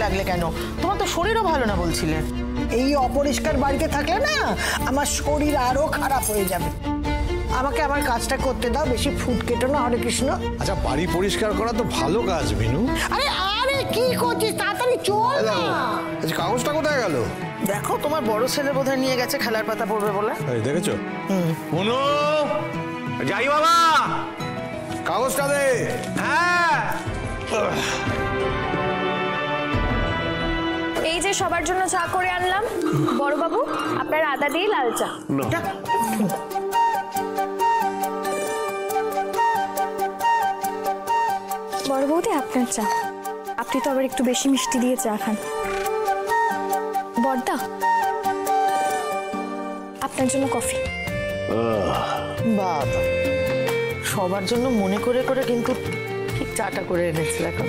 লাগলে কেন? তোমার তো শরীরও ভালো না বলছিলে। এই অপরিষ্কার বাড়িতে থাকলে না আমার শরীর আরো খারাপ হয়ে যাবে। আমাকে আমার কাজটা করতে দাও, বেশি ফুট কেটো না। হরে কৃষ্ণ। আচ্ছা, বাড়ি পরিষ্কার করা তো ভালো কাজ মিনু। আরে আরে কি করছিস, তাড়াতাড়ি চল না। আচ্ছা, কাগজটা কোথায় গেল? দেখো, তোমার বড় ছেলে বোধহয় নিয়ে গেছে খেলার পাতা পড়বে বলে। এই দেখেছো? মনু, যাই বাবা, কাগজটা দে। হ্যাঁ, এই যে সবার জন্য চা করে আনলাম। বড়বাবু, আপনার আদা দিয়ে লাল চা। বড় বৌদি, আপনার চা। আপনি তো আবার একটু বেশি মিষ্টি দিয়ে চা খান। বড়দা, আপনার জন্য কফি। বাবা, সবার জন্য মনে করে করে কিন্তু ঠিক চাটা করে এনেছিল। এখন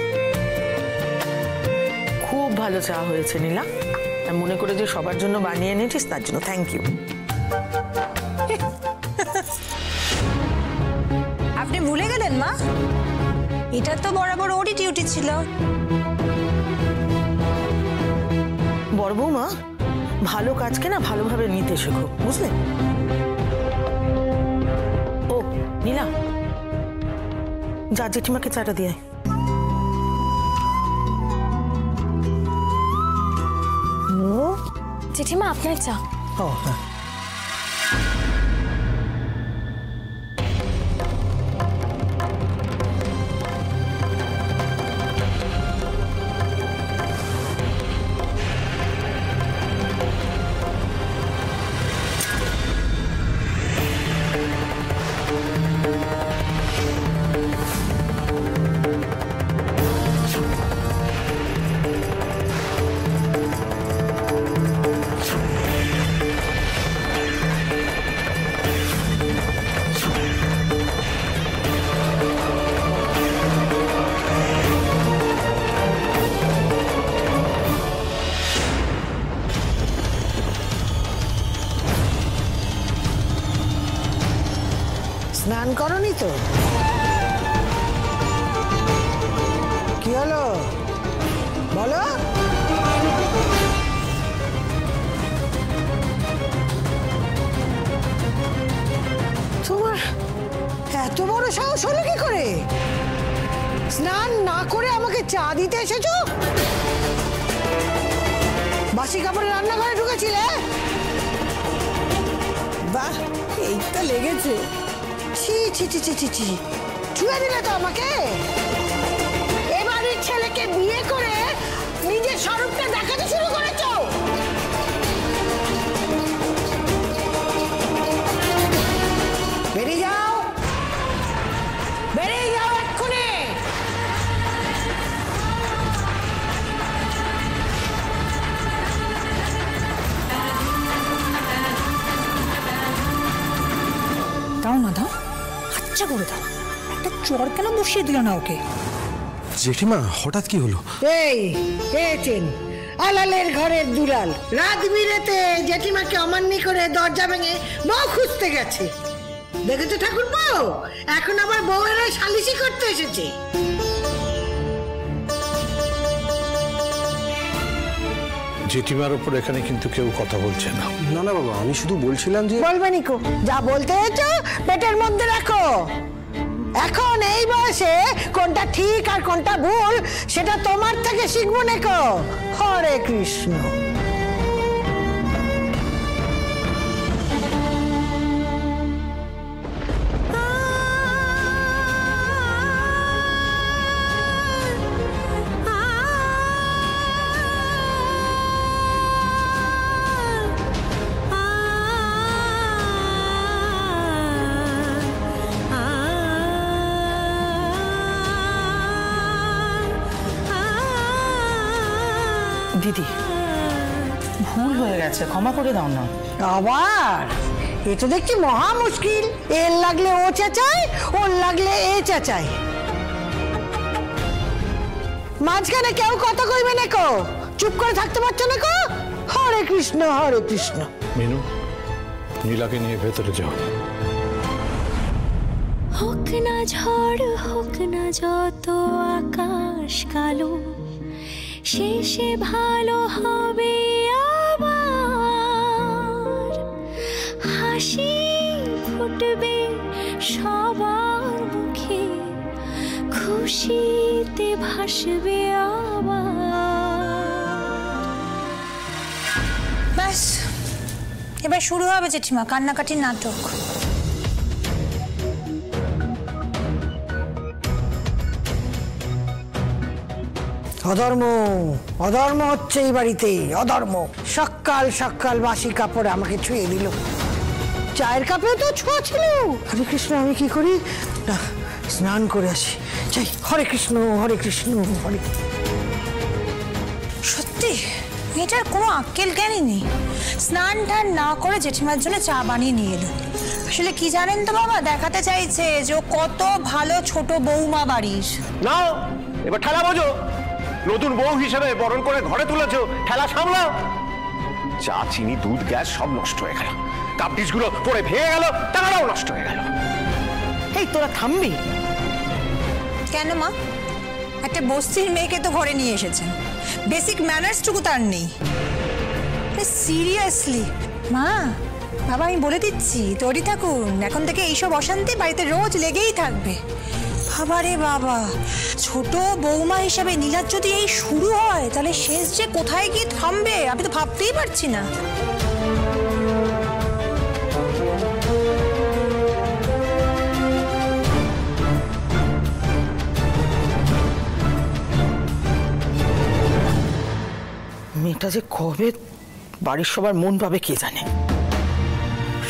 খুব ভালো চা হয়েছে নীলা। আর মনে করে যে সবার জন্য বানিয়ে এনেছিস তার জন্য থ্যাংক ইউ। আপনি ভুলে গেলেন মা? এটা তো বরাবর ওরই ডিউটি ছিল। বড় বৌমা, ভালো কাজকে না ভালোভাবে নিতে শেখো, বুঝলে? ও নীলা, যা জেঠিমাকে চাটা দিয়ে। জেঠিমা, আপনার চা। ও হ্যাঁ। স্নান করনি তো? কি হলো বলো? তোমার এত বড় সাহস হলো কি করে? স্নান না করে আমাকে চা দিতে এসেছো? বাসি কাপড়ে রান্নাঘরে ঢুকেছিলে? বাহ, এইটা লেগেছে। ছি ছি ছি ছি ছি ছি, ছুঁয়ে দিলে তো আমাকে। এবারের ছেলেকে বিয়ে করে নিজের স্বরূপটা দেখাতে শুরু করেছো। বেরিয়ে যাও, বেরিয়ে যাও এক্ষুনি। দাও না, দাও, আচ্ছা করে দাও। একটা চর কেন বসিয়ে দিল না ওকে? জেঠিমা, হঠাৎ কি হলো? এই এছেন আলালের ঘরের দুলাল রাত বিরেতে জেঠিমাকে অমান্য করে দরজা ভেঙে বউ খুঁজতে গেছে। দেখেছো ঠাকুর বউ, এখন আবার বউয়েরা সালিশি করতে এসেছে। জেঠিমার উপর এখানে কিন্তু কেউ কথা বলছে না। না না বাবা, আমি শুধু বলছিলাম যে বলবে নিকো, যা বলতে হয়েছো পেটের মধ্যে রাখো। এখন এই বয়সে কোনটা ঠিক আর কোনটা ভুল সেটা তোমার থেকে শিখবো নেকো। হরে কৃষ্ণ। দিদি, ভুল হয়ে গেছে, ক্ষমা করে দাও না। আবার এটা দেখছি মহা মুশকিল। এর লাগলে ও চেঁচায়, ওর লাগলে এ চেঁচায়। মাঝখানে কেউ কথা কইবে না কো, চুপ করে থাকতে পারছো না কো। হরে কৃষ্ণ, হরে কৃষ্ণ। মিনু, নীলাকে নিয়ে ভেতরে যাও। হোক না ঝড়, হোক না যত আকাশ কালো, শেষে ভালো হবে আবার, হাসি ফুটবে সবার মুখে, খুশিতে ভাসবে আবার। ব্যাস এবার শুরু হবে জেঠিমা কান্নাকাটির নাটক। অধর্ম অধর্ম হচ্ছে এই বাড়িতে, অধর্ম। সকাল সকাল বাসি কাপড় আমাকে ছুঁয়ে দিল, চায়ের কাপেও তো ছোঁয়া ছিল। হরে কৃষ্ণ, আমি কি করি না, স্নান করে আসি। চাই হরে কৃষ্ণ হরে কৃষ্ণ হরে। সত্যি মেয়েটার কোনো আক্কেল জ্ঞানই নেই, স্নান টান না করে জেঠিমার জন্য চা বানিয়ে নিয়ে এলো। আসলে কি জানেন তো বাবা, দেখাতে চাইছে যে ও কত ভালো ছোট বৌমা বাড়ির। নাও এবার ঠেলা বোঝো, নতুন বউ হিসেবে বরণ করে ঘরে তুলেছো, ঠেলা সামলাও। চা চিনি দুধ গ্যাস সব নষ্ট হয়ে গেল, কাপ ডিশগুলো পড়ে ভেঙে গেল, টাকাটাও নষ্ট হয়ে গেল। এই তোরা থামবি? কেন মা, একটা বস্তির মেয়েকে তো ঘরে নিয়ে এসেছেন, বেসিক ম্যানার্সটুকু তার নেই। সিরিয়াসলি মা, বাবা আমি বলে দিচ্ছি তৈরি থাকুন, এখন থেকে এইসব অশান্তি বাড়িতে রোজ লেগেই থাকবে। বাবা রে বাবা, ছোট বৌমা হিসাবে নীলার যদি এই শুরু হয় তাহলে শেষ যে কোথায় গিয়ে থামবে আমি তো ভাবতেই পারছি না। মেয়েটা যে কবে বাড়ির সবার মন পাবে কে জানে।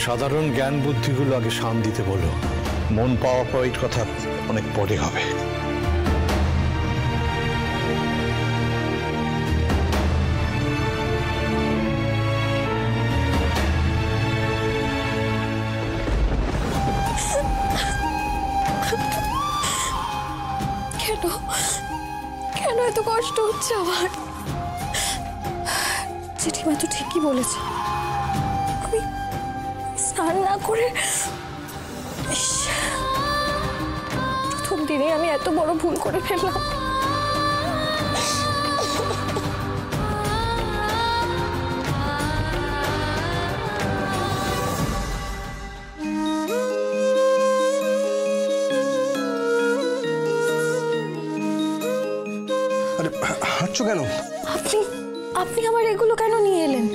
সাধারণ জ্ঞান বুদ্ধিগুলো আগে শান দিতে বলো, মন পাওয়া পাওয়ার কথা অনেক পরে হবে। কেন কেন এত কষ্ট হচ্ছে আমার? জেঠিমা তো ঠিকই বলেছে, আমি স্নান না করে প্রথম দিনে আমি এত বড় ভুল করে ফেললাম। আরে হাঁটছো কেন? আপনি আপনি আমার এগুলো কেন নিয়ে এলেন?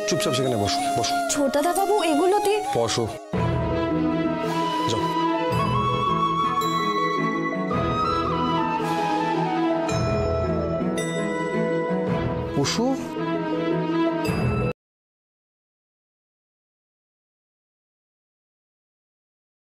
চুপচাপ সেখানে বসো বসো। ছোটদা বাবু এগুলো দিয়ে বসো, যাও। বসো।